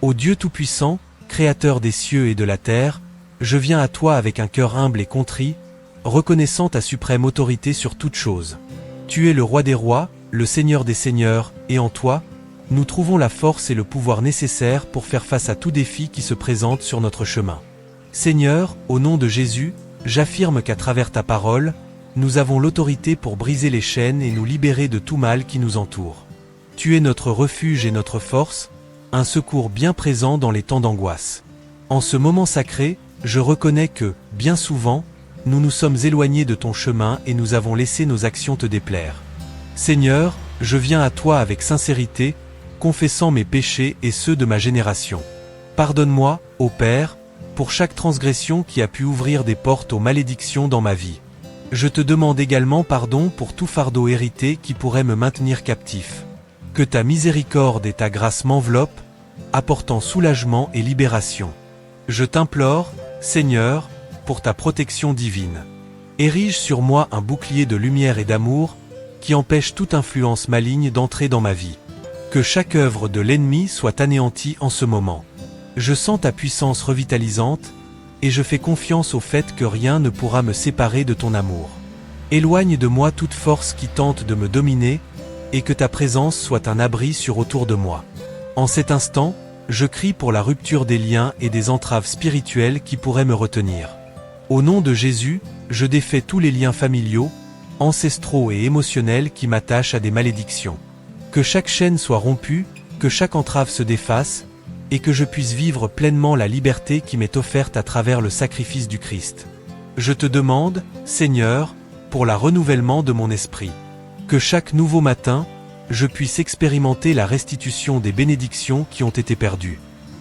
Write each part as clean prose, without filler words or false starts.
Ô Dieu Tout-Puissant, Créateur des cieux et de la terre, je viens à toi avec un cœur humble et contrit, reconnaissant ta suprême autorité sur toute chose. Tu es le roi des rois, le Seigneur des seigneurs, et en toi, nous trouvons la force et le pouvoir nécessaires pour faire face à tout défi qui se présente sur notre chemin. Seigneur, au nom de Jésus, j'affirme qu'à travers ta parole, nous avons l'autorité pour briser les chaînes et nous libérer de tout mal qui nous entoure. Tu es notre refuge et notre force, un secours bien présent dans les temps d'angoisse. En ce moment sacré, je reconnais que, bien souvent, nous nous sommes éloignés de ton chemin et nous avons laissé nos actions te déplaire. Seigneur, je viens à toi avec sincérité, confessant mes péchés et ceux de ma génération. Pardonne-moi, ô Père, pour chaque transgression qui a pu ouvrir des portes aux malédictions dans ma vie. Je te demande également pardon pour tout fardeau hérité qui pourrait me maintenir captif. Que ta miséricorde et ta grâce m'enveloppent, apportant soulagement et libération. Je t'implore, Seigneur, pour ta protection divine. Érige sur moi un bouclier de lumière et d'amour, qui empêche toute influence maligne d'entrer dans ma vie. Que chaque œuvre de l'ennemi soit anéantie en ce moment. Je sens ta puissance revitalisante, et je fais confiance au fait que rien ne pourra me séparer de ton amour. Éloigne de moi toute force qui tente de me dominer, et que ta présence soit un abri sur autour de moi. En cet instant, je crie pour la rupture des liens et des entraves spirituelles qui pourraient me retenir. Au nom de Jésus, je défais tous les liens familiaux, ancestraux et émotionnels qui m'attachent à des malédictions. Que chaque chaîne soit rompue, que chaque entrave se défasse, et que je puisse vivre pleinement la liberté qui m'est offerte à travers le sacrifice du Christ. Je te demande, Seigneur, pour la renouvellement de mon esprit. Que chaque nouveau matin, je puisse expérimenter la restitution des bénédictions qui ont été perdues.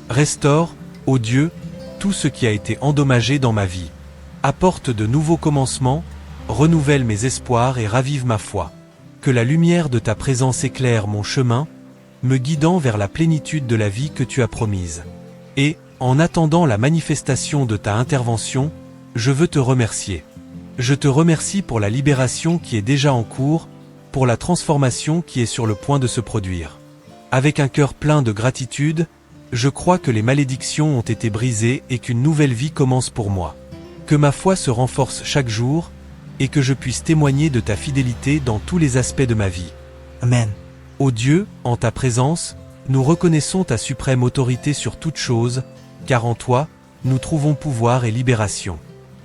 Restaure, ô Dieu, tout ce qui a été endommagé dans ma vie. Apporte de nouveaux commencements, renouvelle mes espoirs et ravive ma foi. Que la lumière de ta présence éclaire mon chemin, me guidant vers la plénitude de la vie que tu as promise. Et, en attendant la manifestation de ta intervention, je veux te remercier. Je te remercie pour la libération qui est déjà en cours, pour la transformation qui est sur le point de se produire. Avec un cœur plein de gratitude, je crois que les malédictions ont été brisées et qu'une nouvelle vie commence pour moi. Que ma foi se renforce chaque jour, et que je puisse témoigner de ta fidélité dans tous les aspects de ma vie. Amen. Ô Dieu, en ta présence, nous reconnaissons ta suprême autorité sur toute chose, car en toi, nous trouvons pouvoir et libération.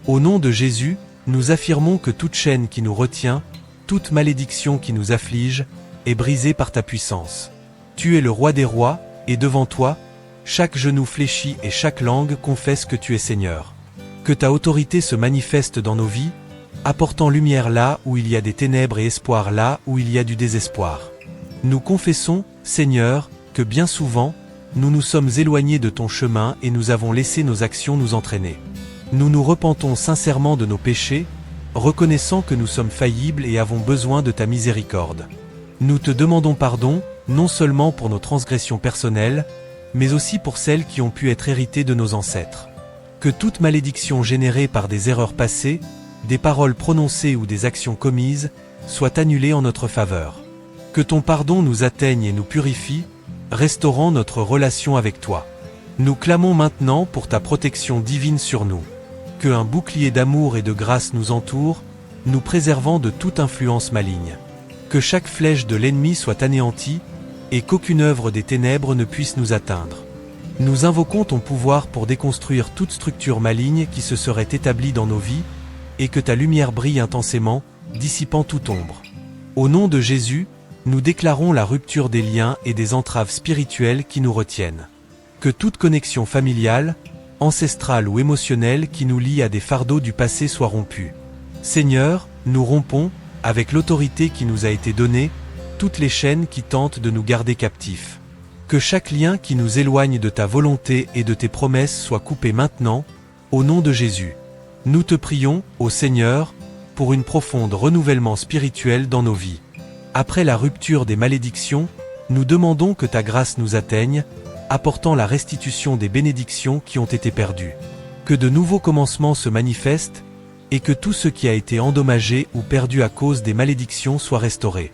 Au nom de Jésus, nous affirmons que toute chaîne qui nous retient, toute malédiction qui nous afflige, est brisée par ta puissance. Tu es le roi des rois, et devant toi, chaque genou fléchit et chaque langue confesse que tu es Seigneur. Que ta autorité se manifeste dans nos vies, apportant lumière là où il y a des ténèbres et espoir là où il y a du désespoir. Nous confessons, Seigneur, que bien souvent, nous nous sommes éloignés de ton chemin et nous avons laissé nos actions nous entraîner. Nous nous repentons sincèrement de nos péchés, reconnaissant que nous sommes faillibles et avons besoin de ta miséricorde. Nous te demandons pardon, non seulement pour nos transgressions personnelles, mais aussi pour celles qui ont pu être héritées de nos ancêtres. Que toute malédiction générée par des erreurs passées, des paroles prononcées ou des actions commises, soit annulée en notre faveur. Que ton pardon nous atteigne et nous purifie, restaurant notre relation avec toi. Nous clamons maintenant pour ta protection divine sur nous. Que un bouclier d'amour et de grâce nous entoure, nous préservant de toute influence maligne. Que chaque flèche de l'ennemi soit anéantie, et qu'aucune œuvre des ténèbres ne puisse nous atteindre. Nous invoquons ton pouvoir pour déconstruire toute structure maligne qui se serait établie dans nos vies, et que ta lumière brille intensément, dissipant toute ombre. Au nom de Jésus, nous déclarons la rupture des liens et des entraves spirituelles qui nous retiennent. Que toute connexion familiale, ancestrale ou émotionnelle qui nous lie à des fardeaux du passé soit rompue. Seigneur, nous rompons, avec l'autorité qui nous a été donnée, toutes les chaînes qui tentent de nous garder captifs. Que chaque lien qui nous éloigne de ta volonté et de tes promesses soit coupé maintenant, au nom de Jésus. Nous te prions, ô Seigneur, pour une profonde renouvellement spirituel dans nos vies. Après la rupture des malédictions, nous demandons que ta grâce nous atteigne, apportant la restitution des bénédictions qui ont été perdues. Que de nouveaux commencements se manifestent, et que tout ce qui a été endommagé ou perdu à cause des malédictions soit restauré.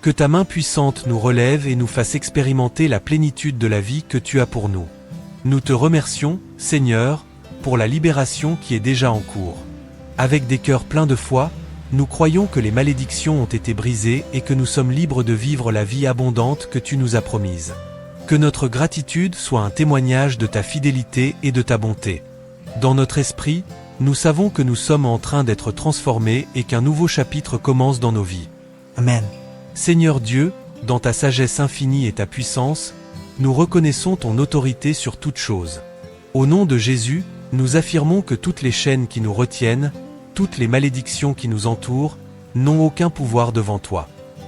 Que ta main puissante nous relève et nous fasse expérimenter la plénitude de la vie que tu as pour nous. Nous te remercions, Seigneur, pour la libération qui est déjà en cours. Avec des cœurs pleins de foi, nous croyons que les malédictions ont été brisées et que nous sommes libres de vivre la vie abondante que tu nous as promise. Que notre gratitude soit un témoignage de ta fidélité et de ta bonté. Dans notre esprit, nous savons que nous sommes en train d'être transformés et qu'un nouveau chapitre commence dans nos vies. Amen. Seigneur Dieu, dans ta sagesse infinie et ta puissance, nous reconnaissons ton autorité sur toute chose. Au nom de Jésus, nous affirmons que toutes les chaînes qui nous retiennent, toutes les malédictions qui nous entourent, n'ont aucun pouvoir devant toi.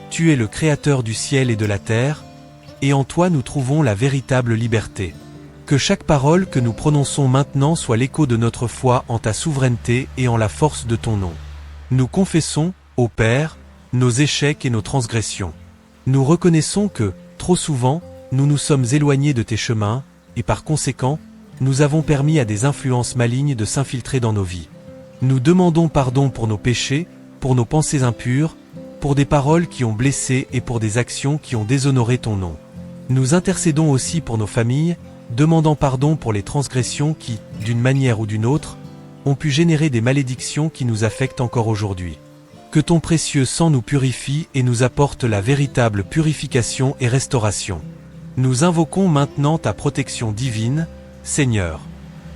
Tu es le Créateur du ciel et de la terre, et en toi nous trouvons la véritable liberté. Que chaque parole que nous prononçons maintenant soit l'écho de notre foi en ta souveraineté et en la force de ton nom. Nous confessons, ô Père, nos échecs et nos transgressions. Nous reconnaissons que, trop souvent, nous nous sommes éloignés de tes chemins, et par conséquent, nous avons permis à des influences malignes de s'infiltrer dans nos vies. Nous demandons pardon pour nos péchés, pour nos pensées impures, pour des paroles qui ont blessé et pour des actions qui ont déshonoré ton nom. Nous intercédons aussi pour nos familles, demandant pardon pour les transgressions qui, d'une manière ou d'une autre, ont pu générer des malédictions qui nous affectent encore aujourd'hui. Que ton précieux sang nous purifie et nous apporte la véritable purification et restauration. Nous invoquons maintenant ta protection divine, Seigneur.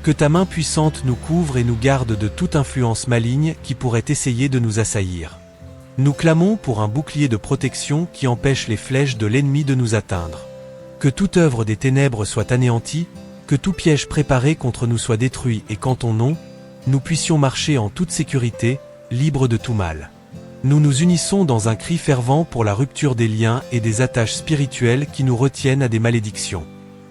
Que ta main puissante nous couvre et nous garde de toute influence maligne qui pourrait essayer de nous assaillir. Nous clamons pour un bouclier de protection qui empêche les flèches de l'ennemi de nous atteindre. Que toute œuvre des ténèbres soit anéantie, que tout piège préparé contre nous soit détruit et qu'en ton nom, nous puissions marcher en toute sécurité, libres de tout mal. Nous nous unissons dans un cri fervent pour la rupture des liens et des attaches spirituelles qui nous retiennent à des malédictions.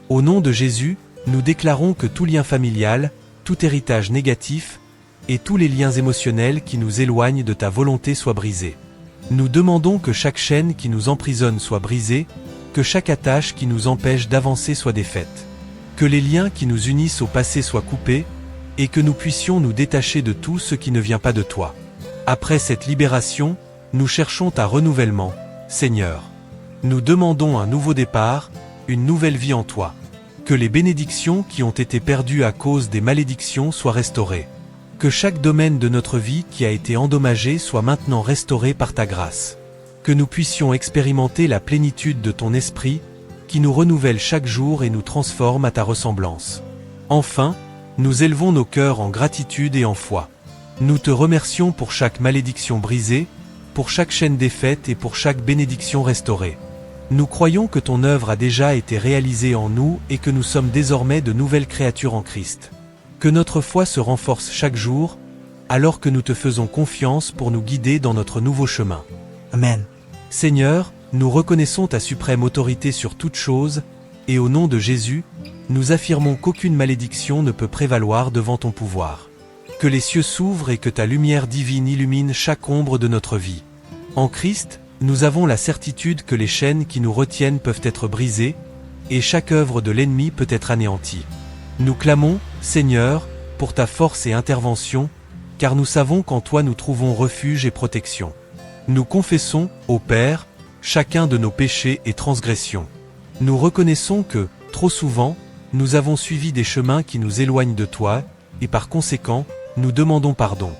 Au nom de Jésus, nous déclarons que tout lien familial, tout héritage négatif, et tous les liens émotionnels qui nous éloignent de ta volonté soient brisés. Nous demandons que chaque chaîne qui nous emprisonne soit brisée, que chaque attache qui nous empêche d'avancer soit défaite. Que les liens qui nous unissent au passé soient coupés, et que nous puissions nous détacher de tout ce qui ne vient pas de toi. Après cette libération, nous cherchons ta renouvellement, Seigneur. Nous demandons un nouveau départ, une nouvelle vie en toi. Que les bénédictions qui ont été perdues à cause des malédictions soient restaurées. Que chaque domaine de notre vie qui a été endommagé soit maintenant restauré par ta grâce. Que nous puissions expérimenter la plénitude de ton esprit, qui nous renouvelle chaque jour et nous transforme à ta ressemblance. Enfin, nous élevons nos cœurs en gratitude et en foi. Nous te remercions pour chaque malédiction brisée, pour chaque chaîne défaite et pour chaque bénédiction restaurée. Nous croyons que ton œuvre a déjà été réalisée en nous et que nous sommes désormais de nouvelles créatures en Christ. Que notre foi se renforce chaque jour, alors que nous te faisons confiance pour nous guider dans notre nouveau chemin. Amen. Seigneur, nous reconnaissons ta suprême autorité sur toute chose, et au nom de Jésus, nous affirmons qu'aucune malédiction ne peut prévaloir devant ton pouvoir. Que les cieux s'ouvrent et que ta lumière divine illumine chaque ombre de notre vie. En Christ, nous avons la certitude que les chaînes qui nous retiennent peuvent être brisées, et chaque œuvre de l'ennemi peut être anéantie. Nous clamons, Seigneur, pour ta force et intervention, car nous savons qu'en toi nous trouvons refuge et protection. Nous confessons, ô Père, chacun de nos péchés et transgressions. Nous reconnaissons que, trop souvent, nous avons suivi des chemins qui nous éloignent de toi, et par conséquent, nous demandons pardon.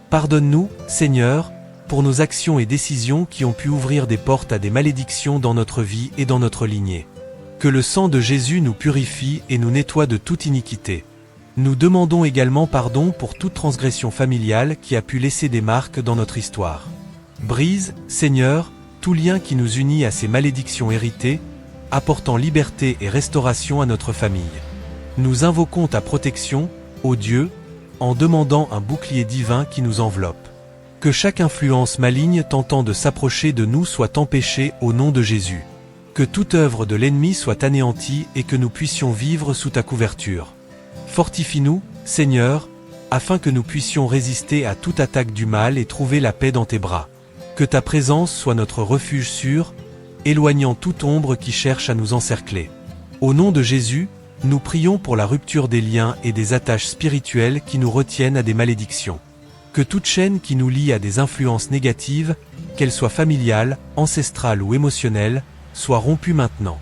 Pardonne-nous, Seigneur, pour nos actions et décisions qui ont pu ouvrir des portes à des malédictions dans notre vie et dans notre lignée. Que le sang de Jésus nous purifie et nous nettoie de toute iniquité. Nous demandons également pardon pour toute transgression familiale qui a pu laisser des marques dans notre histoire. Brise, Seigneur, tout lien qui nous unit à ces malédictions héritées, apportant liberté et restauration à notre famille. Nous invoquons ta protection, ô Dieu, en demandant un bouclier divin qui nous enveloppe. Que chaque influence maligne tentant de s'approcher de nous soit empêchée au nom de Jésus. Que toute œuvre de l'ennemi soit anéantie et que nous puissions vivre sous ta couverture. Fortifie-nous, Seigneur, afin que nous puissions résister à toute attaque du mal et trouver la paix dans tes bras. Que ta présence soit notre refuge sûr, éloignant toute ombre qui cherche à nous encercler. Au nom de Jésus, nous prions pour la rupture des liens et des attaches spirituelles qui nous retiennent à des malédictions. Que toute chaîne qui nous lie à des influences négatives, qu'elles soient familiales, ancestrales ou émotionnelles, soit rompue maintenant.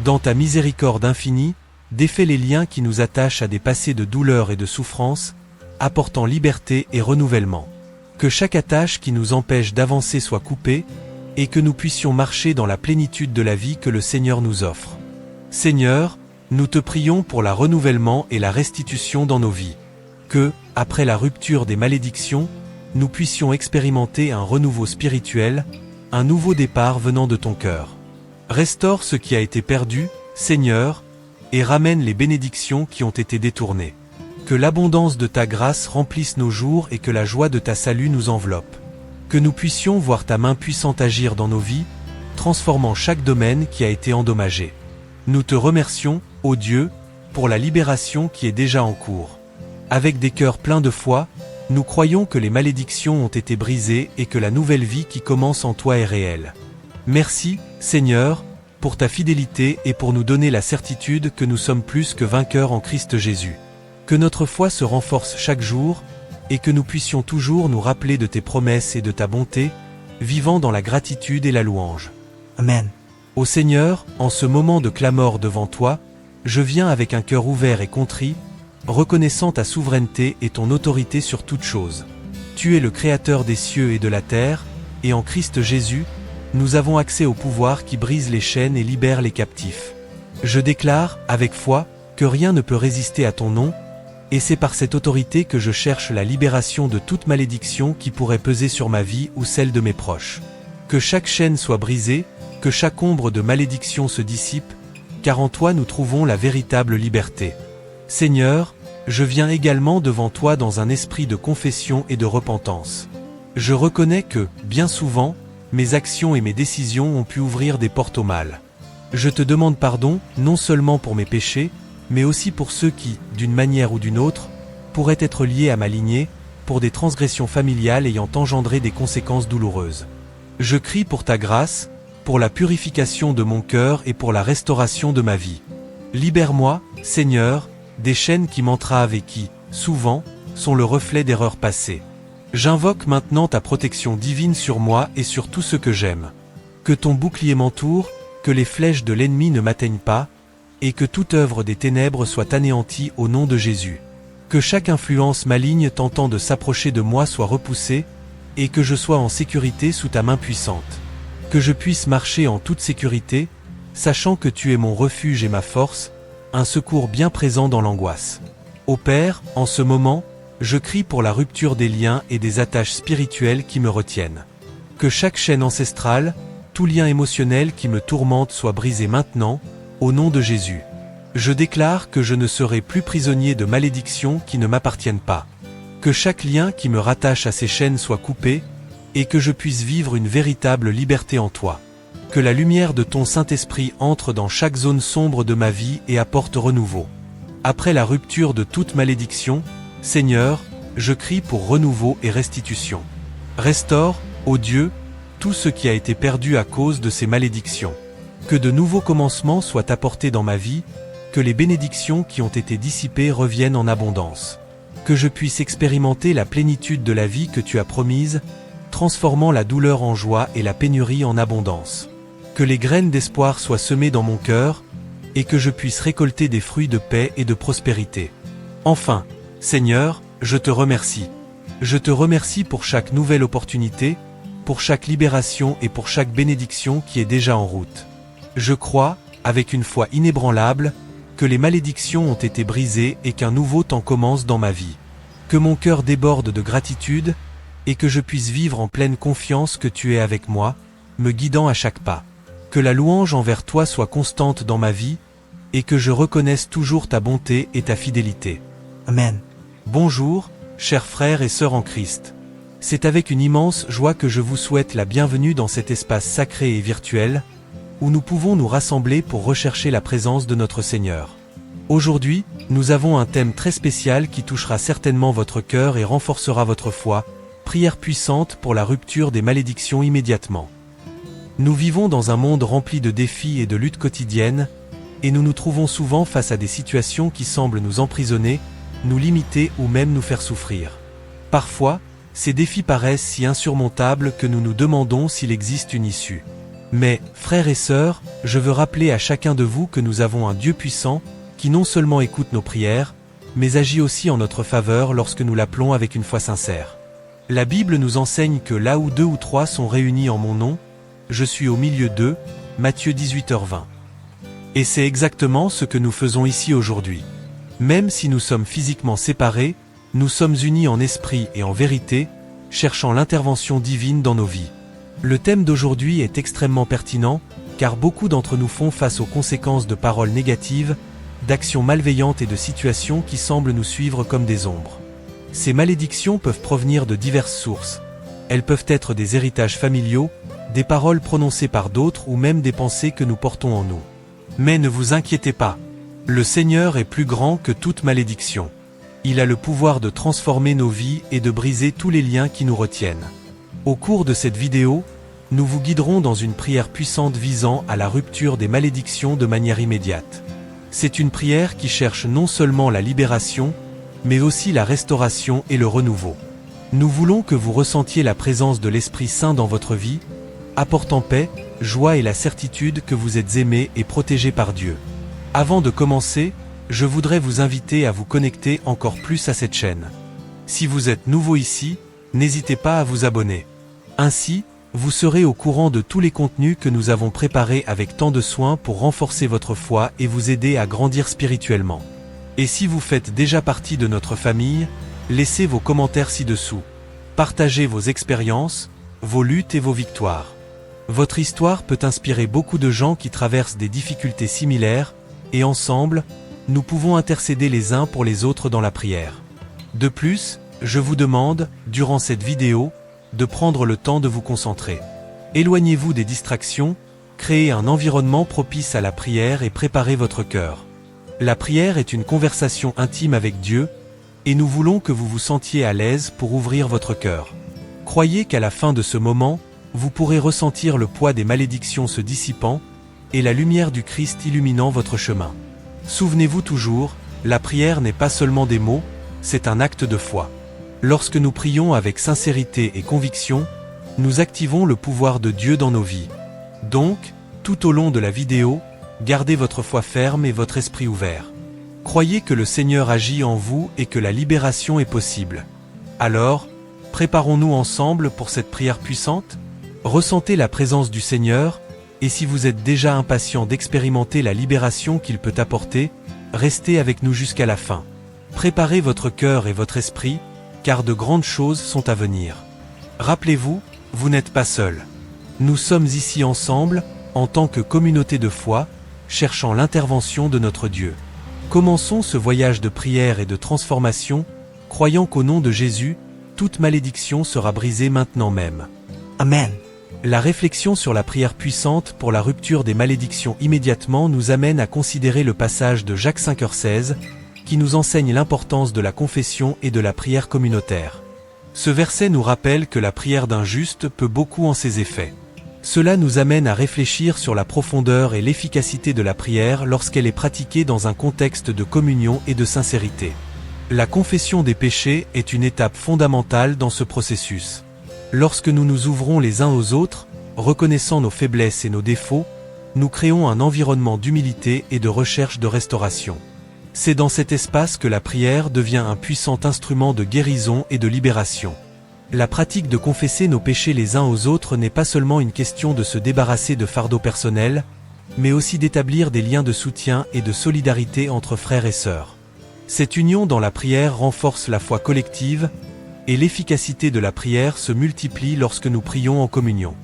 Dans ta miséricorde infinie, défais les liens qui nous attachent à des passés de douleur et de souffrance, apportant liberté et renouvellement. Que chaque attache qui nous empêche d'avancer soit coupée, et que nous puissions marcher dans la plénitude de la vie que le Seigneur nous offre. Seigneur, nous te prions pour la renouvellement et la restitution dans nos vies. Que, après la rupture des malédictions, nous puissions expérimenter un renouveau spirituel, un nouveau départ venant de ton cœur. Restaure ce qui a été perdu, Seigneur, et ramène les bénédictions qui ont été détournées. Que l'abondance de ta grâce remplisse nos jours et que la joie de ta salut nous enveloppe. Que nous puissions voir ta main puissante agir dans nos vies, transformant chaque domaine qui a été endommagé. Nous te remercions, ô Dieu, pour la libération qui est déjà en cours. Avec des cœurs pleins de foi, nous croyons que les malédictions ont été brisées et que la nouvelle vie qui commence en toi est réelle. Merci, Seigneur, pour ta fidélité et pour nous donner la certitude que nous sommes plus que vainqueurs en Christ Jésus. Que notre foi se renforce chaque jour, et que nous puissions toujours nous rappeler de tes promesses et de ta bonté, vivant dans la gratitude et la louange. Amen. Ô Seigneur, en ce moment de clameur devant toi, je viens avec un cœur ouvert et contrit, reconnaissant ta souveraineté et ton autorité sur toutes choses. Tu es le Créateur des cieux et de la terre, et en Christ Jésus, nous avons accès au pouvoir qui brise les chaînes et libère les captifs. Je déclare, avec foi, que rien ne peut résister à ton nom, et c'est par cette autorité que je cherche la libération de toute malédiction qui pourrait peser sur ma vie ou celle de mes proches. Que chaque chaîne soit brisée, que chaque ombre de malédiction se dissipe, car en toi nous trouvons la véritable liberté. Seigneur, je viens également devant toi dans un esprit de confession et de repentance. Je reconnais que, bien souvent, mes actions et mes décisions ont pu ouvrir des portes au mal. Je te demande pardon, non seulement pour mes péchés, mais aussi pour ceux qui, d'une manière ou d'une autre, pourraient être liés à ma lignée, pour des transgressions familiales ayant engendré des conséquences douloureuses. Je crie pour ta grâce, pour la purification de mon cœur et pour la restauration de ma vie. Libère-moi, Seigneur, des chaînes qui m'entravent et qui, souvent, sont le reflet d'erreurs passées. J'invoque maintenant ta protection divine sur moi et sur tout ce que j'aime. Que ton bouclier m'entoure, que les flèches de l'ennemi ne m'atteignent pas, et que toute œuvre des ténèbres soit anéantie au nom de Jésus. Que chaque influence maligne tentant de s'approcher de moi soit repoussée, et que je sois en sécurité sous ta main puissante. Que je puisse marcher en toute sécurité, sachant que tu es mon refuge et ma force, un secours bien présent dans l'angoisse. Ô Père, en ce moment, je crie pour la rupture des liens et des attaches spirituelles qui me retiennent. Que chaque chaîne ancestrale, tout lien émotionnel qui me tourmente soit brisé maintenant, au nom de Jésus. Je déclare que je ne serai plus prisonnier de malédictions qui ne m'appartiennent pas. Que chaque lien qui me rattache à ces chaînes soit coupé, et que je puisse vivre une véritable liberté en toi. Que la lumière de ton Saint-Esprit entre dans chaque zone sombre de ma vie et apporte renouveau. Après la rupture de toute malédiction, Seigneur, je crie pour renouveau et restitution. Restaure, ô Dieu, tout ce qui a été perdu à cause de ces malédictions. Que de nouveaux commencements soient apportés dans ma vie, que les bénédictions qui ont été dissipées reviennent en abondance. Que je puisse expérimenter la plénitude de la vie que tu as promise, transformant la douleur en joie et la pénurie en abondance. Que les graines d'espoir soient semées dans mon cœur, et que je puisse récolter des fruits de paix et de prospérité. Enfin, Seigneur, je te remercie. Je te remercie pour chaque nouvelle opportunité, pour chaque libération et pour chaque bénédiction qui est déjà en route. Je crois, avec une foi inébranlable, que les malédictions ont été brisées et qu'un nouveau temps commence dans ma vie. Que mon cœur déborde de gratitude, et que je puisse vivre en pleine confiance que tu es avec moi, me guidant à chaque pas. Que la louange envers toi soit constante dans ma vie, et que je reconnaisse toujours ta bonté et ta fidélité. Amen. Bonjour, chers frères et sœurs en Christ. C'est avec une immense joie que je vous souhaite la bienvenue dans cet espace sacré et virtuel, où nous pouvons nous rassembler pour rechercher la présence de notre Seigneur. Aujourd'hui, nous avons un thème très spécial qui touchera certainement votre cœur et renforcera votre foi, prière puissante pour la rupture des malédictions immédiatement. Nous vivons dans un monde rempli de défis et de luttes quotidiennes, et nous nous trouvons souvent face à des situations qui semblent nous emprisonner, nous limiter ou même nous faire souffrir. Parfois, ces défis paraissent si insurmontables que nous nous demandons s'il existe une issue. Mais, frères et sœurs, je veux rappeler à chacun de vous que nous avons un Dieu puissant, qui non seulement écoute nos prières, mais agit aussi en notre faveur lorsque nous l'appelons avec une foi sincère. La Bible nous enseigne que là où 2 ou 3 sont réunis en mon nom, je suis au milieu d'eux, Matthieu 18h20. Et c'est exactement ce que nous faisons ici aujourd'hui. Même si nous sommes physiquement séparés, nous sommes unis en esprit et en vérité, cherchant l'intervention divine dans nos vies. Le thème d'aujourd'hui est extrêmement pertinent, car beaucoup d'entre nous font face aux conséquences de paroles négatives, d'actions malveillantes et de situations qui semblent nous suivre comme des ombres. Ces malédictions peuvent provenir de diverses sources. Elles peuvent être des héritages familiaux, des paroles prononcées par d'autres ou même des pensées que nous portons en nous. Mais ne vous inquiétez pas. Le Seigneur est plus grand que toute malédiction. Il a le pouvoir de transformer nos vies et de briser tous les liens qui nous retiennent. Au cours de cette vidéo, nous vous guiderons dans une prière puissante visant à la rupture des malédictions de manière immédiate. C'est une prière qui cherche non seulement la libération, mais aussi la restauration et le renouveau. Nous voulons que vous ressentiez la présence de l'Esprit Saint dans votre vie, apportant paix, joie et la certitude que vous êtes aimé et protégé par Dieu. Avant de commencer, je voudrais vous inviter à vous connecter encore plus à cette chaîne. Si vous êtes nouveau ici, n'hésitez pas à vous abonner. Ainsi, vous serez au courant de tous les contenus que nous avons préparés avec tant de soin pour renforcer votre foi et vous aider à grandir spirituellement. Et si vous faites déjà partie de notre famille, laissez vos commentaires ci-dessous. Partagez vos expériences, vos luttes et vos victoires. Votre histoire peut inspirer beaucoup de gens qui traversent des difficultés similaires, et ensemble, nous pouvons intercéder les uns pour les autres dans la prière. De plus, je vous demande, durant cette vidéo, de prendre le temps de vous concentrer. Éloignez-vous des distractions, créez un environnement propice à la prière et préparez votre cœur. La prière est une conversation intime avec Dieu, et nous voulons que vous vous sentiez à l'aise pour ouvrir votre cœur. Croyez qu'à la fin de ce moment, vous pourrez ressentir le poids des malédictions se dissipant, et la lumière du Christ illuminant votre chemin. Souvenez-vous toujours, la prière n'est pas seulement des mots, c'est un acte de foi. Lorsque nous prions avec sincérité et conviction, nous activons le pouvoir de Dieu dans nos vies. Donc, tout au long de la vidéo, gardez votre foi ferme et votre esprit ouvert. Croyez que le Seigneur agit en vous et que la libération est possible. Alors, préparons-nous ensemble pour cette prière puissante. Ressentez la présence du Seigneur, et si vous êtes déjà impatient d'expérimenter la libération qu'il peut apporter, restez avec nous jusqu'à la fin. Préparez votre cœur et votre esprit, car de grandes choses sont à venir. Rappelez-vous, vous n'êtes pas seul. Nous sommes ici ensemble, en tant que communauté de foi, cherchant l'intervention de notre Dieu. Commençons ce voyage de prière et de transformation, croyant qu'au nom de Jésus, toute malédiction sera brisée maintenant même. Amen. La réflexion sur la prière puissante pour la rupture des malédictions immédiatement nous amène à considérer le passage de Jacques 5h16, qui nous enseigne l'importance de la confession et de la prière communautaire. Ce verset nous rappelle que la prière d'un juste peut beaucoup en ses effets. Cela nous amène à réfléchir sur la profondeur et l'efficacité de la prière lorsqu'elle est pratiquée dans un contexte de communion et de sincérité. La confession des péchés est une étape fondamentale dans ce processus. Lorsque nous nous ouvrons les uns aux autres, reconnaissant nos faiblesses et nos défauts, nous créons un environnement d'humilité et de recherche de restauration. C'est dans cet espace que la prière devient un puissant instrument de guérison et de libération. La pratique de confesser nos péchés les uns aux autres n'est pas seulement une question de se débarrasser de fardeaux personnels, mais aussi d'établir des liens de soutien et de solidarité entre frères et sœurs. Cette union dans la prière renforce la foi collective, et l'efficacité de la prière se multiplie lorsque nous prions en communion.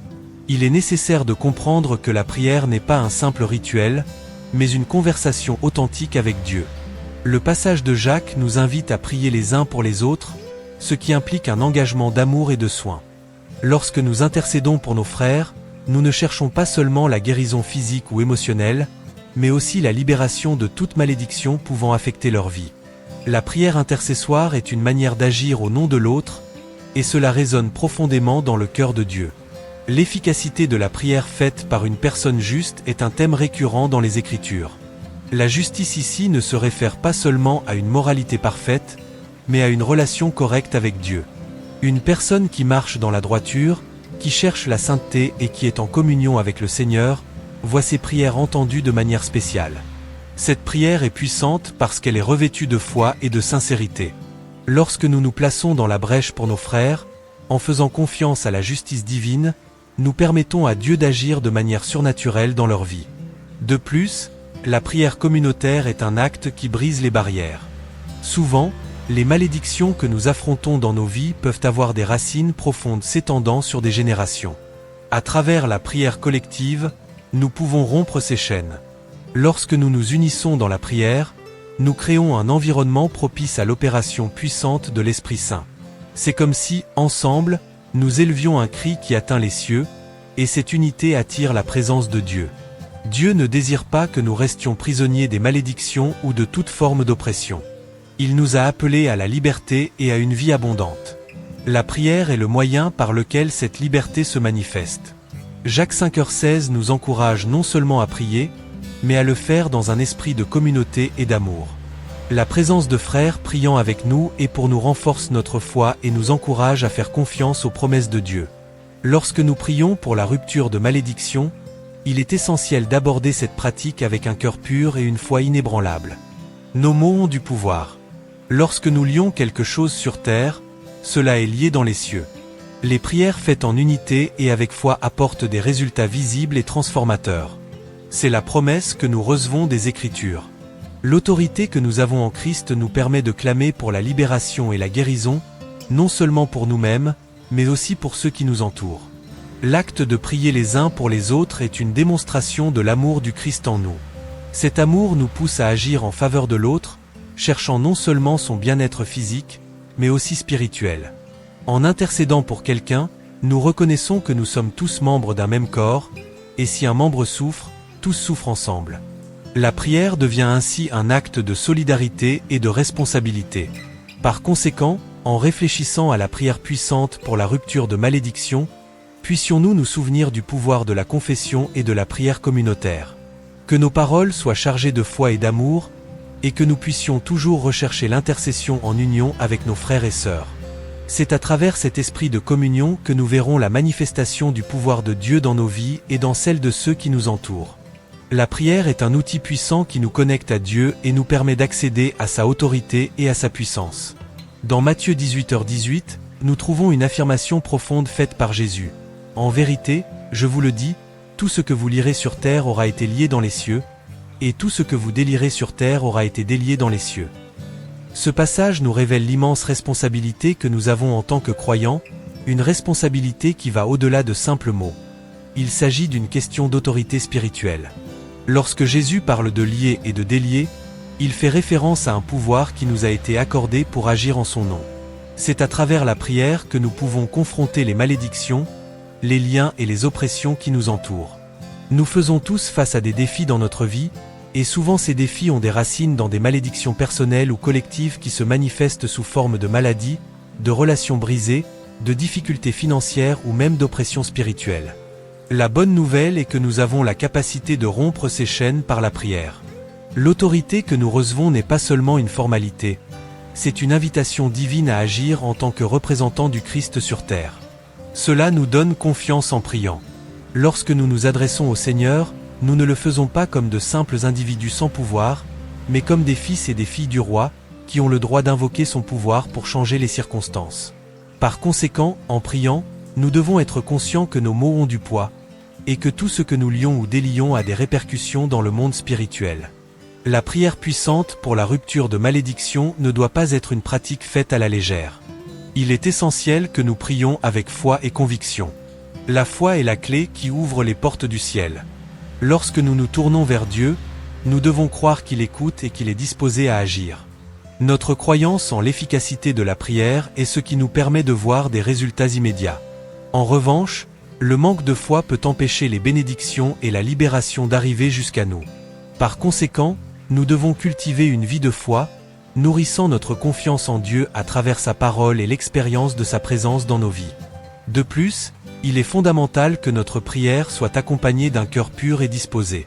Il est nécessaire de comprendre que la prière n'est pas un simple rituel, mais une conversation authentique avec Dieu. Le passage de Jacques nous invite à prier les uns pour les autres, ce qui implique un engagement d'amour et de soin. Lorsque nous intercédons pour nos frères, nous ne cherchons pas seulement la guérison physique ou émotionnelle, mais aussi la libération de toute malédiction pouvant affecter leur vie. La prière intercessoire est une manière d'agir au nom de l'autre, et cela résonne profondément dans le cœur de Dieu. L'efficacité de la prière faite par une personne juste est un thème récurrent dans les Écritures. La justice ici ne se réfère pas seulement à une moralité parfaite, mais à une relation correcte avec Dieu. Une personne qui marche dans la droiture, qui cherche la sainteté et qui est en communion avec le Seigneur, voit ses prières entendues de manière spéciale. Cette prière est puissante parce qu'elle est revêtue de foi et de sincérité. Lorsque nous nous plaçons dans la brèche pour nos frères, en faisant confiance à la justice divine, nous permettons à Dieu d'agir de manière surnaturelle dans leur vie. De plus, la prière communautaire est un acte qui brise les barrières. Souvent, les malédictions que nous affrontons dans nos vies peuvent avoir des racines profondes s'étendant sur des générations. À travers la prière collective, nous pouvons rompre ces chaînes. Lorsque nous nous unissons dans la prière, nous créons un environnement propice à l'opération puissante de l'Esprit Saint. C'est comme si, ensemble, nous élevions un cri qui atteint les cieux, et cette unité attire la présence de Dieu. Dieu ne désire pas que nous restions prisonniers des malédictions ou de toute forme d'oppression. Il nous a appelés à la liberté et à une vie abondante. La prière est le moyen par lequel cette liberté se manifeste. Jacques 5h16 nous encourage non seulement à prier, mais à le faire dans un esprit de communauté et d'amour. La présence de frères priant avec nous et pour nous renforce notre foi et nous encourage à faire confiance aux promesses de Dieu. Lorsque nous prions pour la rupture de malédiction, il est essentiel d'aborder cette pratique avec un cœur pur et une foi inébranlable. Nos mots ont du pouvoir. Lorsque nous lions quelque chose sur terre, cela est lié dans les cieux. Les prières faites en unité et avec foi apportent des résultats visibles et transformateurs. C'est la promesse que nous recevons des Écritures. L'autorité que nous avons en Christ nous permet de clamer pour la libération et la guérison, non seulement pour nous-mêmes, mais aussi pour ceux qui nous entourent. L'acte de prier les uns pour les autres est une démonstration de l'amour du Christ en nous. Cet amour nous pousse à agir en faveur de l'autre, cherchant non seulement son bien-être physique, mais aussi spirituel. En intercédant pour quelqu'un, nous reconnaissons que nous sommes tous membres d'un même corps, et si un membre souffre, tous souffrent ensemble. La prière devient ainsi un acte de solidarité et de responsabilité. Par conséquent, en réfléchissant à la prière puissante pour la rupture de malédiction, puissions-nous nous souvenir du pouvoir de la confession et de la prière communautaire. Que nos paroles soient chargées de foi et d'amour, et que nous puissions toujours rechercher l'intercession en union avec nos frères et sœurs. C'est à travers cet esprit de communion que nous verrons la manifestation du pouvoir de Dieu dans nos vies et dans celles de ceux qui nous entourent. La prière est un outil puissant qui nous connecte à Dieu et nous permet d'accéder à sa autorité et à sa puissance. Dans Matthieu 18h18, nous trouvons une affirmation profonde faite par Jésus. « En vérité, je vous le dis, tout ce que vous lirez sur terre aura été lié dans les cieux, et tout ce que vous délierez sur terre aura été délié dans les cieux. » Ce passage nous révèle l'immense responsabilité que nous avons en tant que croyants, une responsabilité qui va au-delà de simples mots. Il s'agit d'une question d'autorité spirituelle. Lorsque Jésus parle de lier et de délier, il fait référence à un pouvoir qui nous a été accordé pour agir en son nom. C'est à travers la prière que nous pouvons confronter les malédictions, les liens et les oppressions qui nous entourent. Nous faisons tous face à des défis dans notre vie, et souvent ces défis ont des racines dans des malédictions personnelles ou collectives qui se manifestent sous forme de maladies, de relations brisées, de difficultés financières ou même d'oppression spirituelle. La bonne nouvelle est que nous avons la capacité de rompre ces chaînes par la prière. L'autorité que nous recevons n'est pas seulement une formalité, c'est une invitation divine à agir en tant que représentant du Christ sur terre. Cela nous donne confiance en priant. Lorsque nous nous adressons au Seigneur, nous ne le faisons pas comme de simples individus sans pouvoir, mais comme des fils et des filles du roi, qui ont le droit d'invoquer son pouvoir pour changer les circonstances. Par conséquent, en priant, nous devons être conscients que nos mots ont du poids, et que tout ce que nous lions ou délions a des répercussions dans le monde spirituel. La prière puissante pour la rupture de malédiction ne doit pas être une pratique faite à la légère. Il est essentiel que nous prions avec foi et conviction. La foi est la clé qui ouvre les portes du ciel. Lorsque nous nous tournons vers Dieu, nous devons croire qu'il écoute et qu'il est disposé à agir. Notre croyance en l'efficacité de la prière est ce qui nous permet de voir des résultats immédiats. En revanche, le manque de foi peut empêcher les bénédictions et la libération d'arriver jusqu'à nous. Par conséquent, nous devons cultiver une vie de foi, nourrissant notre confiance en Dieu à travers sa parole et l'expérience de sa présence dans nos vies. De plus, il est fondamental que notre prière soit accompagnée d'un cœur pur et disposé.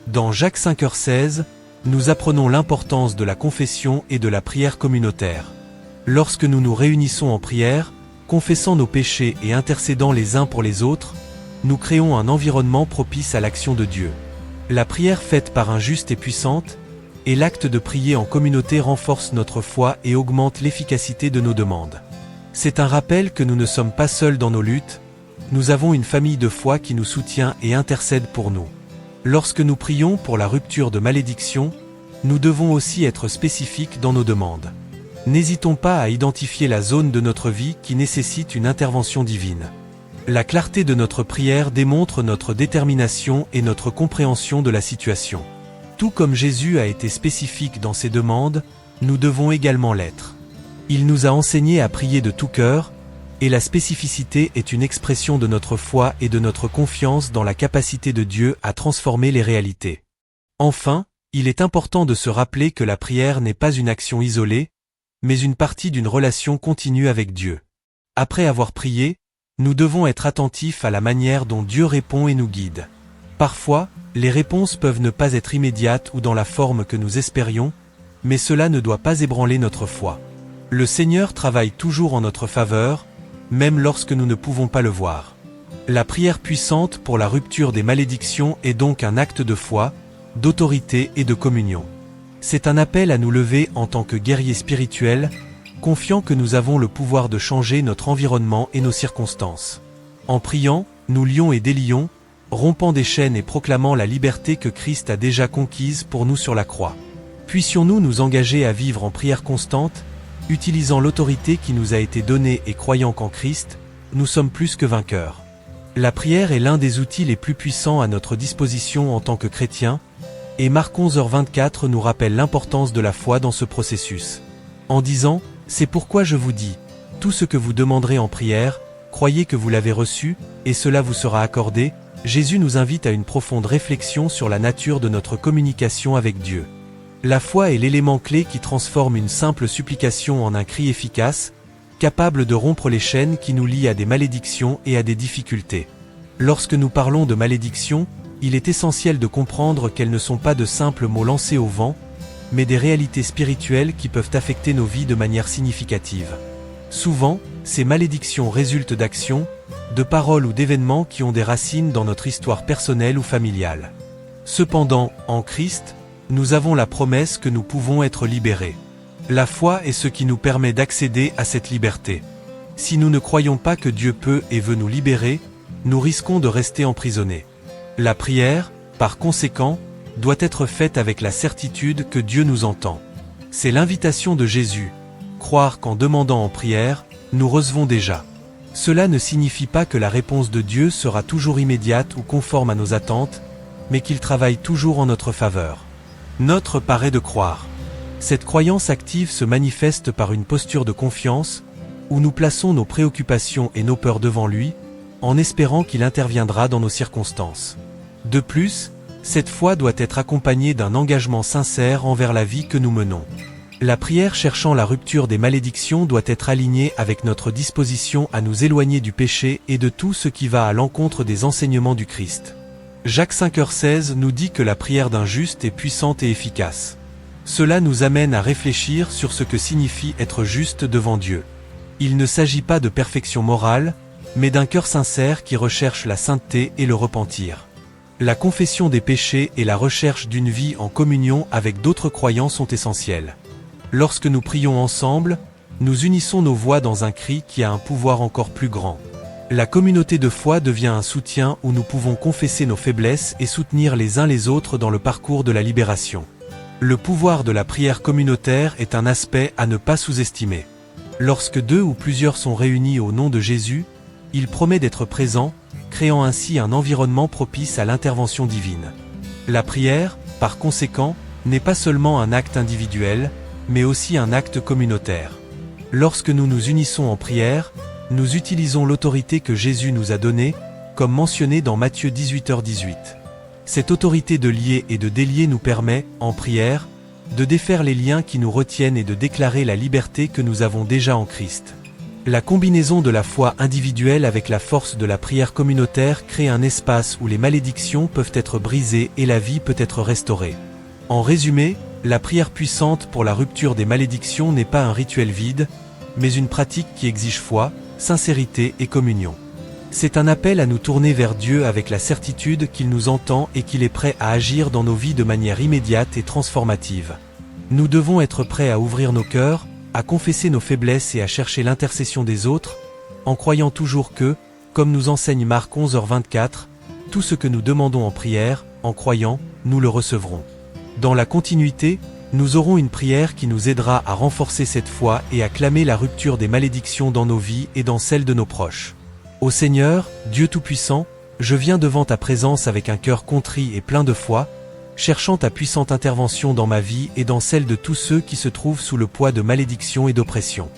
Dans Jacques 5h16, nous apprenons l'importance de la confession et de la prière communautaire. Lorsque nous nous réunissons en prière, confessant nos péchés et intercédant les uns pour les autres, nous créons un environnement propice à l'action de Dieu. La prière faite par un juste est puissante, et l'acte de prier en communauté renforce notre foi et augmente l'efficacité de nos demandes. C'est un rappel que nous ne sommes pas seuls dans nos luttes, nous avons une famille de foi qui nous soutient et intercède pour nous. Lorsque nous prions pour la rupture de malédiction, nous devons aussi être spécifiques dans nos demandes. N'hésitons pas à identifier la zone de notre vie qui nécessite une intervention divine. La clarté de notre prière démontre notre détermination et notre compréhension de la situation. Tout comme Jésus a été spécifique dans ses demandes, nous devons également l'être. Il nous a enseigné à prier de tout cœur, et la spécificité est une expression de notre foi et de notre confiance dans la capacité de Dieu à transformer les réalités. Enfin, il est important de se rappeler que la prière n'est pas une action isolée, mais une partie d'une relation continue avec Dieu. Après avoir prié, nous devons être attentifs à la manière dont Dieu répond et nous guide. Parfois, les réponses peuvent ne pas être immédiates ou dans la forme que nous espérions, mais cela ne doit pas ébranler notre foi. Le Seigneur travaille toujours en notre faveur, même lorsque nous ne pouvons pas le voir. La prière puissante pour la rupture des malédictions est donc un acte de foi, d'autorité et de communion. C'est un appel à nous lever en tant que guerriers spirituels, confiants que nous avons le pouvoir de changer notre environnement et nos circonstances. En priant, nous lions et délions, rompant des chaînes et proclamant la liberté que Christ a déjà conquise pour nous sur la croix. Puissions-nous nous engager à vivre en prière constante, utilisant l'autorité qui nous a été donnée et croyant qu'en Christ, nous sommes plus que vainqueurs. La prière est l'un des outils les plus puissants à notre disposition en tant que chrétiens, et Marc 11h24 nous rappelle l'importance de la foi dans ce processus. En disant, « C'est pourquoi je vous dis, tout ce que vous demanderez en prière, croyez que vous l'avez reçu, et cela vous sera accordé », Jésus nous invite à une profonde réflexion sur la nature de notre communication avec Dieu. La foi est l'élément clé qui transforme une simple supplication en un cri efficace, capable de rompre les chaînes qui nous lient à des malédictions et à des difficultés. Lorsque nous parlons de malédictions, il est essentiel de comprendre qu'elles ne sont pas de simples mots lancés au vent, mais des réalités spirituelles qui peuvent affecter nos vies de manière significative. Souvent, ces malédictions résultent d'actions, de paroles ou d'événements qui ont des racines dans notre histoire personnelle ou familiale. Cependant, en Christ, nous avons la promesse que nous pouvons être libérés. La foi est ce qui nous permet d'accéder à cette liberté. Si nous ne croyons pas que Dieu peut et veut nous libérer, nous risquons de rester emprisonnés. La prière, par conséquent, doit être faite avec la certitude que Dieu nous entend. C'est l'invitation de Jésus. Croire qu'en demandant en prière, nous recevons déjà. Cela ne signifie pas que la réponse de Dieu sera toujours immédiate ou conforme à nos attentes, mais qu'il travaille toujours en notre faveur. Notre part est de croire. Cette croyance active se manifeste par une posture de confiance, où nous plaçons nos préoccupations et nos peurs devant lui, en espérant qu'il interviendra dans nos circonstances. De plus, cette foi doit être accompagnée d'un engagement sincère envers la vie que nous menons. La prière cherchant la rupture des malédictions doit être alignée avec notre disposition à nous éloigner du péché et de tout ce qui va à l'encontre des enseignements du Christ. Jacques 5h16 nous dit que la prière d'un juste est puissante et efficace. Cela nous amène à réfléchir sur ce que signifie être juste devant Dieu. Il ne s'agit pas de perfection morale, mais d'un cœur sincère qui recherche la sainteté et le repentir. La confession des péchés et la recherche d'une vie en communion avec d'autres croyants sont essentielles. Lorsque nous prions ensemble, nous unissons nos voix dans un cri qui a un pouvoir encore plus grand. La communauté de foi devient un soutien où nous pouvons confesser nos faiblesses et soutenir les uns les autres dans le parcours de la libération. Le pouvoir de la prière communautaire est un aspect à ne pas sous-estimer. Lorsque deux ou plusieurs sont réunis au nom de Jésus, il promet d'être présent, créant ainsi un environnement propice à l'intervention divine. La prière, par conséquent, n'est pas seulement un acte individuel, mais aussi un acte communautaire. Lorsque nous nous unissons en prière, nous utilisons l'autorité que Jésus nous a donnée, comme mentionné dans Matthieu 18h18. Cette autorité de lier et de délier nous permet, en prière, de défaire les liens qui nous retiennent et de déclarer la liberté que nous avons déjà en Christ. La combinaison de la foi individuelle avec la force de la prière communautaire crée un espace où les malédictions peuvent être brisées et la vie peut être restaurée. En résumé, la prière puissante pour la rupture des malédictions n'est pas un rituel vide, mais une pratique qui exige foi, sincérité et communion. C'est un appel à nous tourner vers Dieu avec la certitude qu'il nous entend et qu'il est prêt à agir dans nos vies de manière immédiate et transformative. Nous devons être prêts à ouvrir nos cœurs, à confesser nos faiblesses et à chercher l'intercession des autres, en croyant toujours que, comme nous enseigne Marc 11h24, tout ce que nous demandons en prière, en croyant, nous le recevrons. Dans la continuité, nous aurons une prière qui nous aidera à renforcer cette foi et à clamer la rupture des malédictions dans nos vies et dans celles de nos proches. Ô Seigneur, Dieu Tout-Puissant, je viens devant ta présence avec un cœur contrit et plein de foi, cherchant ta puissante intervention dans ma vie et dans celle de tous ceux qui se trouvent sous le poids de malédiction et d'oppression.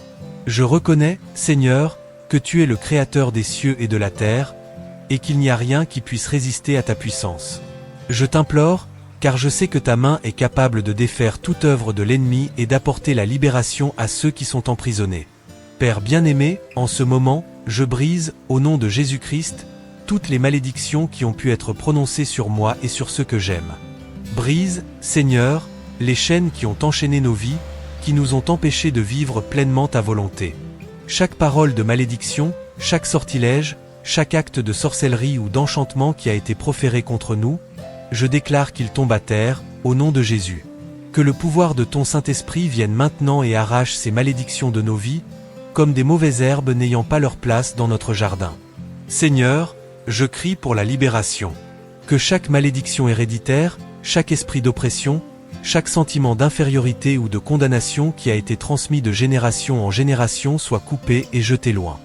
Je reconnais, Seigneur, que tu es le Créateur des cieux et de la terre, et qu'il n'y a rien qui puisse résister à ta puissance. Je t'implore, car je sais que ta main est capable de défaire toute œuvre de l'ennemi et d'apporter la libération à ceux qui sont emprisonnés. Père bien-aimé, en ce moment, je brise, au nom de Jésus-Christ, toutes les malédictions qui ont pu être prononcées sur moi et sur ceux que j'aime. Brise, Seigneur, les chaînes qui ont enchaîné nos vies, qui nous ont empêchés de vivre pleinement ta volonté. Chaque parole de malédiction, chaque sortilège, chaque acte de sorcellerie ou d'enchantement qui a été proféré contre nous, je déclare qu'il tombe à terre, au nom de Jésus. Que le pouvoir de ton Saint-Esprit vienne maintenant et arrache ces malédictions de nos vies, comme des mauvaises herbes n'ayant pas leur place dans notre jardin. Seigneur, je crie pour la libération. Que chaque malédiction héréditaire, chaque esprit d'oppression, chaque sentiment d'infériorité ou de condamnation qui a été transmis de génération en génération soit coupé et jeté loin.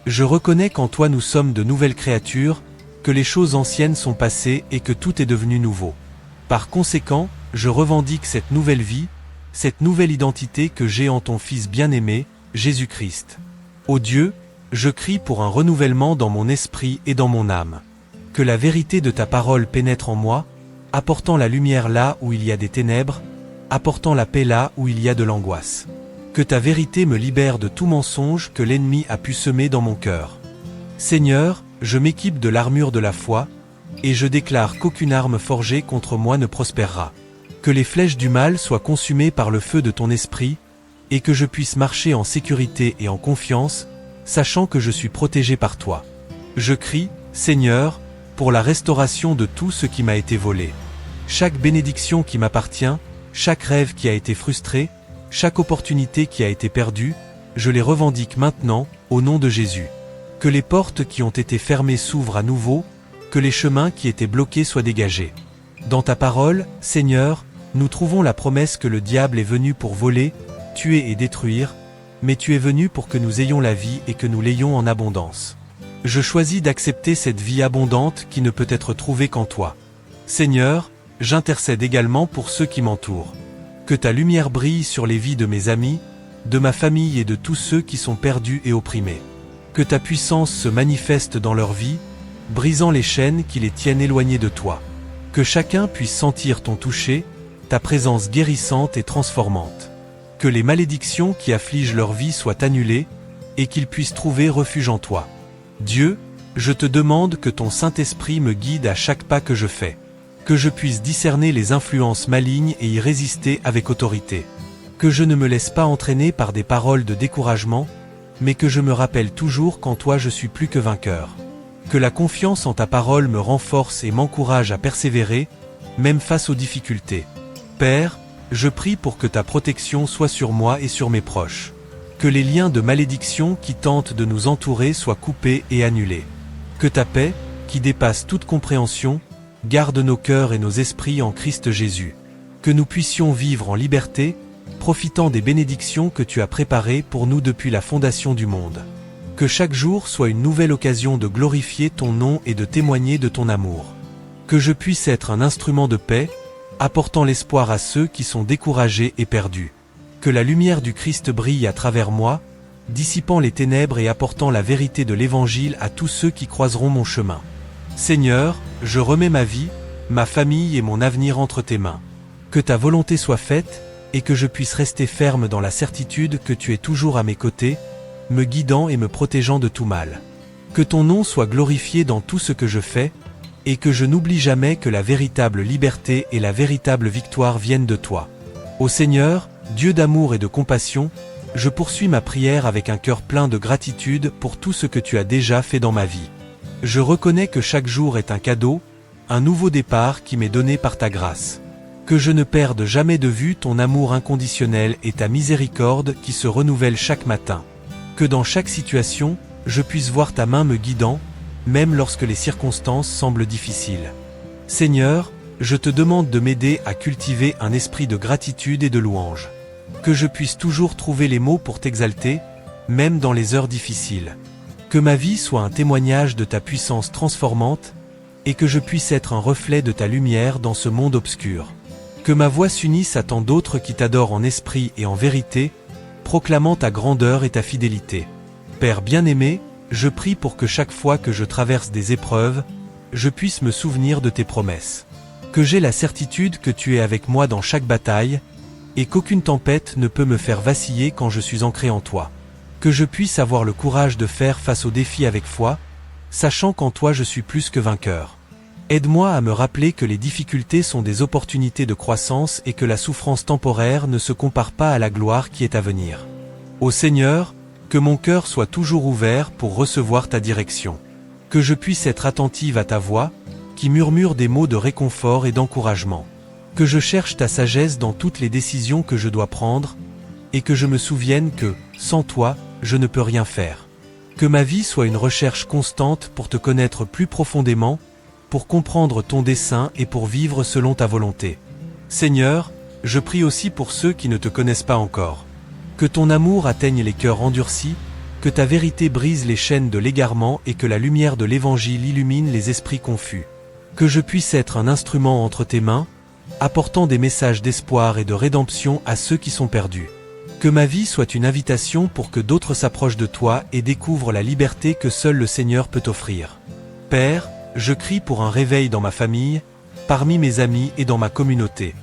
Je reconnais qu'en toi nous sommes de nouvelles créatures, que les choses anciennes sont passées et que tout est devenu nouveau. Par conséquent, je revendique cette nouvelle vie, cette nouvelle identité que j'ai en ton Fils bien-aimé, Jésus-Christ. Ô Dieu, je crie pour un renouvellement dans mon esprit et dans mon âme. Que la vérité de ta parole pénètre en moi, apportant la lumière là où il y a des ténèbres, apportant la paix là où il y a de l'angoisse. Que ta vérité me libère de tout mensonge que l'ennemi a pu semer dans mon cœur. Seigneur, je m'équipe de l'armure de la foi, et je déclare qu'aucune arme forgée contre moi ne prospérera. Que les flèches du mal soient consumées par le feu de ton esprit, et que je puisse marcher en sécurité et en confiance, sachant que je suis protégé par toi. Je crie, Seigneur, pour la restauration de tout ce qui m'a été volé. Chaque bénédiction qui m'appartient, chaque rêve qui a été frustré, chaque opportunité qui a été perdue, je les revendique maintenant, au nom de Jésus. Que les portes qui ont été fermées s'ouvrent à nouveau, que les chemins qui étaient bloqués soient dégagés. Dans ta parole, Seigneur, nous trouvons la promesse que le diable est venu pour voler, tuer et détruire, mais tu es venu pour que nous ayons la vie et que nous l'ayons en abondance. Je choisis d'accepter cette vie abondante qui ne peut être trouvée qu'en toi. Seigneur, j'intercède également pour ceux qui m'entourent. Que ta lumière brille sur les vies de mes amis, de ma famille et de tous ceux qui sont perdus et opprimés. Que ta puissance se manifeste dans leur vie, brisant les chaînes qui les tiennent éloignés de toi. Que chacun puisse sentir ton toucher, ta présence guérissante et transformante. Que les malédictions qui affligent leur vie soient annulées, et qu'ils puissent trouver refuge en toi. Dieu, je te demande que ton Saint-Esprit me guide à chaque pas que je fais. Que je puisse discerner les influences malignes et y résister avec autorité. Que je ne me laisse pas entraîner par des paroles de découragement, mais que je me rappelle toujours qu'en toi je suis plus que vainqueur. Que la confiance en ta parole me renforce et m'encourage à persévérer, même face aux difficultés. Père, je prie pour que ta protection soit sur moi et sur mes proches. Que les liens de malédiction qui tentent de nous entourer soient coupés et annulés. Que ta paix, qui dépasse toute compréhension, garde nos cœurs et nos esprits en Christ Jésus. Que nous puissions vivre en liberté, profitant des bénédictions que tu as préparées pour nous depuis la fondation du monde. Que chaque jour soit une nouvelle occasion de glorifier ton nom et de témoigner de ton amour. Que je puisse être un instrument de paix, apportant l'espoir à ceux qui sont découragés et perdus. Que la lumière du Christ brille à travers moi, dissipant les ténèbres et apportant la vérité de l'Évangile à tous ceux qui croiseront mon chemin. Seigneur, je remets ma vie, ma famille et mon avenir entre tes mains. Que ta volonté soit faite, et que je puisse rester ferme dans la certitude que tu es toujours à mes côtés, me guidant et me protégeant de tout mal. Que ton nom soit glorifié dans tout ce que je fais, et que je n'oublie jamais que la véritable liberté et la véritable victoire viennent de toi. Ô Seigneur, Dieu d'amour et de compassion, je poursuis ma prière avec un cœur plein de gratitude pour tout ce que tu as déjà fait dans ma vie. Je reconnais que chaque jour est un cadeau, un nouveau départ qui m'est donné par ta grâce. Que je ne perde jamais de vue ton amour inconditionnel et ta miséricorde qui se renouvelle chaque matin. Que dans chaque situation, je puisse voir ta main me guidant, même lorsque les circonstances semblent difficiles. Seigneur, je te demande de m'aider à cultiver un esprit de gratitude et de louange. Que je puisse toujours trouver les mots pour t'exalter, même dans les heures difficiles. Que ma vie soit un témoignage de ta puissance transformante, et que je puisse être un reflet de ta lumière dans ce monde obscur. Que ma voix s'unisse à tant d'autres qui t'adorent en esprit et en vérité, proclamant ta grandeur et ta fidélité. Père bien-aimé, je prie pour que chaque fois que je traverse des épreuves, je puisse me souvenir de tes promesses. Que j'ai la certitude que tu es avec moi dans chaque bataille, et qu'aucune tempête ne peut me faire vaciller quand je suis ancré en toi. Que je puisse avoir le courage de faire face aux défis avec foi, sachant qu'en toi je suis plus que vainqueur. Aide-moi à me rappeler que les difficultés sont des opportunités de croissance et que la souffrance temporaire ne se compare pas à la gloire qui est à venir. Ô Seigneur, que mon cœur soit toujours ouvert pour recevoir ta direction. Que je puisse être attentive à ta voix, qui murmure des mots de réconfort et d'encouragement. Que je cherche ta sagesse dans toutes les décisions que je dois prendre, et que je me souvienne que, sans toi, je ne peux rien faire. Que ma vie soit une recherche constante pour te connaître plus profondément, pour comprendre ton dessein et pour vivre selon ta volonté. Seigneur, je prie aussi pour ceux qui ne te connaissent pas encore. Que ton amour atteigne les cœurs endurcis, que ta vérité brise les chaînes de l'égarement et que la lumière de l'Évangile illumine les esprits confus. Que je puisse être un instrument entre tes mains, apportant des messages d'espoir et de rédemption à ceux qui sont perdus. Que ma vie soit une invitation pour que d'autres s'approchent de toi et découvrent la liberté que seul le Seigneur peut offrir. Père, je crie pour un réveil dans ma famille, parmi mes amis et dans ma communauté.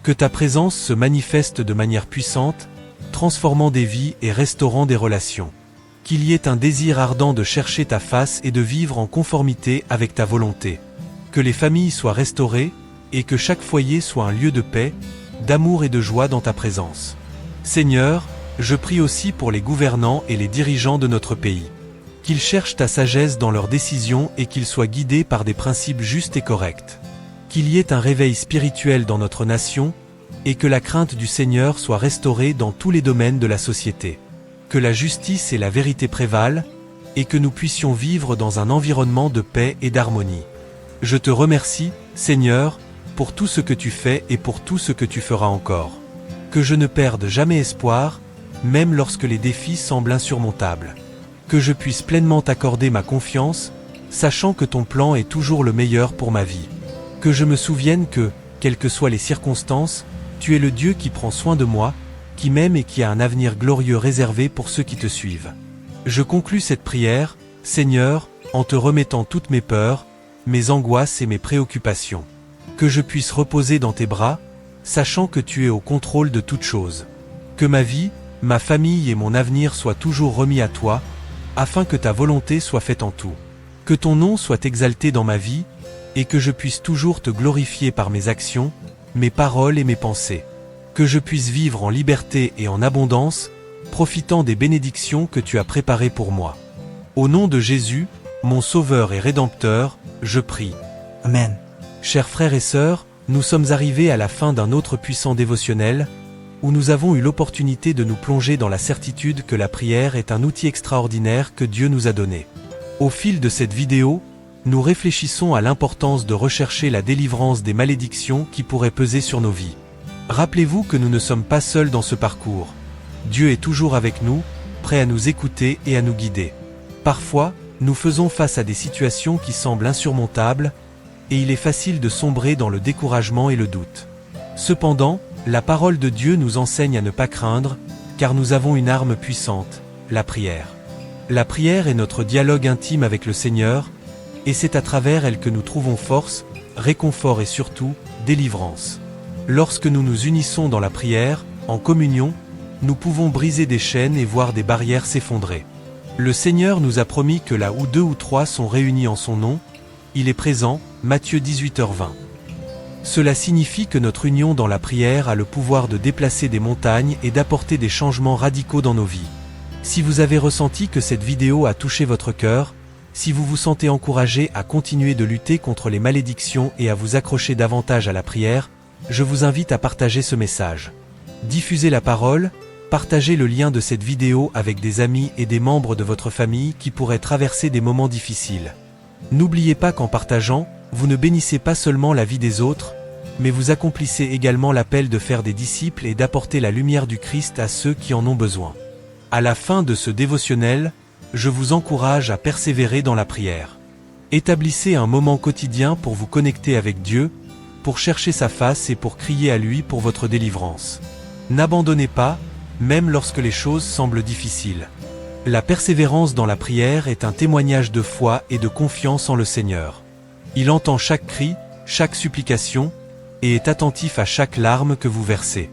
Que ta présence se manifeste de manière puissante, transformant des vies et restaurant des relations. Qu'il y ait un désir ardent de chercher ta face et de vivre en conformité avec ta volonté. Que les familles soient restaurées, et que chaque foyer soit un lieu de paix, d'amour et de joie dans ta présence. Seigneur, je prie aussi pour les gouvernants et les dirigeants de notre pays. Qu'ils cherchent ta sagesse dans leurs décisions et qu'ils soient guidés par des principes justes et corrects. Qu'il y ait un réveil spirituel dans notre nation, et que la crainte du Seigneur soit restaurée dans tous les domaines de la société. Que la justice et la vérité prévalent, et que nous puissions vivre dans un environnement de paix et d'harmonie. Je te remercie, Seigneur, pour tout ce que tu fais et pour tout ce que tu feras encore. Que je ne perde jamais espoir, même lorsque les défis semblent insurmontables. Que je puisse pleinement t'accorder ma confiance, sachant que ton plan est toujours le meilleur pour ma vie. Que je me souvienne que, quelles que soient les circonstances, tu es le Dieu qui prend soin de moi, qui m'aime et qui a un avenir glorieux réservé pour ceux qui te suivent. Je conclus cette prière, Seigneur, en te remettant toutes mes peurs, mes angoisses et mes préoccupations. Que je puisse reposer dans tes bras, sachant que tu es au contrôle de toutes choses. Que ma vie, ma famille et mon avenir soient toujours remis à toi, afin que ta volonté soit faite en tout. Que ton nom soit exalté dans ma vie, et que je puisse toujours te glorifier par mes actions, mes paroles et mes pensées. Que je puisse vivre en liberté et en abondance, profitant des bénédictions que tu as préparées pour moi. Au nom de Jésus, mon Sauveur et Rédempteur, je prie. Amen. Chers frères et sœurs, nous sommes arrivés à la fin d'un autre puissant dévotionnel, où nous avons eu l'opportunité de nous plonger dans la certitude que la prière est un outil extraordinaire que Dieu nous a donné. Au fil de cette vidéo, nous réfléchissons à l'importance de rechercher la délivrance des malédictions qui pourraient peser sur nos vies. Rappelez-vous que nous ne sommes pas seuls dans ce parcours. Dieu est toujours avec nous, prêt à nous écouter et à nous guider. Parfois, nous faisons face à des situations qui semblent insurmontables, et il est facile de sombrer dans le découragement et le doute. Cependant, la parole de Dieu nous enseigne à ne pas craindre, car nous avons une arme puissante, la prière. La prière est notre dialogue intime avec le Seigneur, et c'est à travers elle que nous trouvons force, réconfort et surtout, délivrance. Lorsque nous nous unissons dans la prière, en communion, nous pouvons briser des chaînes et voir des barrières s'effondrer. Le Seigneur nous a promis que là où 2 ou 3 sont réunis en son nom, il est présent, Matthieu 18h20. Cela signifie que notre union dans la prière a le pouvoir de déplacer des montagnes et d'apporter des changements radicaux dans nos vies. Si vous avez ressenti que cette vidéo a touché votre cœur, Si vous vous sentez encouragé à continuer de lutter contre les malédictions et à vous accrocher davantage à la prière, je vous invite à partager ce message. Diffusez la parole, partagez le lien de cette vidéo avec des amis et des membres de votre famille qui pourraient traverser des moments difficiles. N'oubliez pas qu'en partageant, vous ne bénissez pas seulement la vie des autres, mais vous accomplissez également l'appel de faire des disciples et d'apporter la lumière du Christ à ceux qui en ont besoin. À la fin de ce dévotionnel, je vous encourage à persévérer dans la prière. Établissez un moment quotidien pour vous connecter avec Dieu, pour chercher sa face et pour crier à lui pour votre délivrance. N'abandonnez pas, même lorsque les choses semblent difficiles. La persévérance dans la prière est un témoignage de foi et de confiance en le Seigneur. Il entend chaque cri, chaque supplication, et est attentif à chaque larme que vous versez.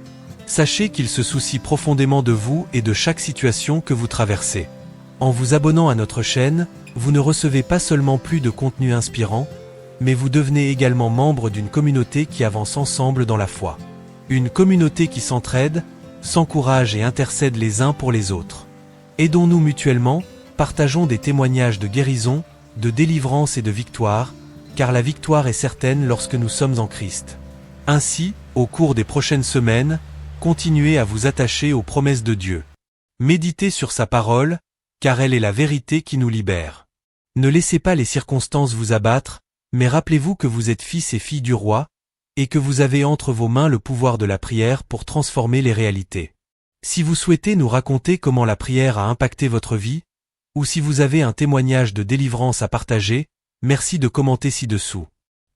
Sachez qu'il se soucie profondément de vous et de chaque situation que vous traversez. En vous abonnant à notre chaîne, vous ne recevez pas seulement plus de contenu inspirant, mais vous devenez également membre d'une communauté qui avance ensemble dans la foi. Une communauté qui s'entraide, s'encourage et intercède les uns pour les autres. Aidons-nous mutuellement, partageons des témoignages de guérison, de délivrance et de victoire, car la victoire est certaine lorsque nous sommes en Christ. Ainsi, au cours des prochaines semaines, continuez à vous attacher aux promesses de Dieu. Méditez sur sa parole, car elle est la vérité qui nous libère. Ne laissez pas les circonstances vous abattre, mais rappelez-vous que vous êtes fils et filles du roi, et que vous avez entre vos mains le pouvoir de la prière pour transformer les réalités. Si vous souhaitez nous raconter comment la prière a impacté votre vie, ou si vous avez un témoignage de délivrance à partager, merci de commenter ci-dessous.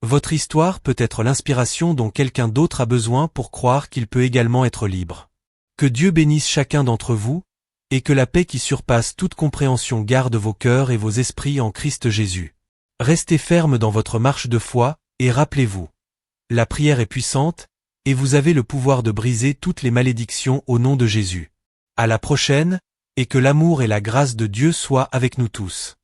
Votre histoire peut être l'inspiration dont quelqu'un d'autre a besoin pour croire qu'il peut également être libre. Que Dieu bénisse chacun d'entre vous, et que la paix qui surpasse toute compréhension garde vos cœurs et vos esprits en Christ Jésus. Restez ferme dans votre marche de foi, et rappelez-vous. La prière est puissante, et vous avez le pouvoir de briser toutes les malédictions au nom de Jésus. À la prochaine, et que l'amour et la grâce de Dieu soient avec nous tous.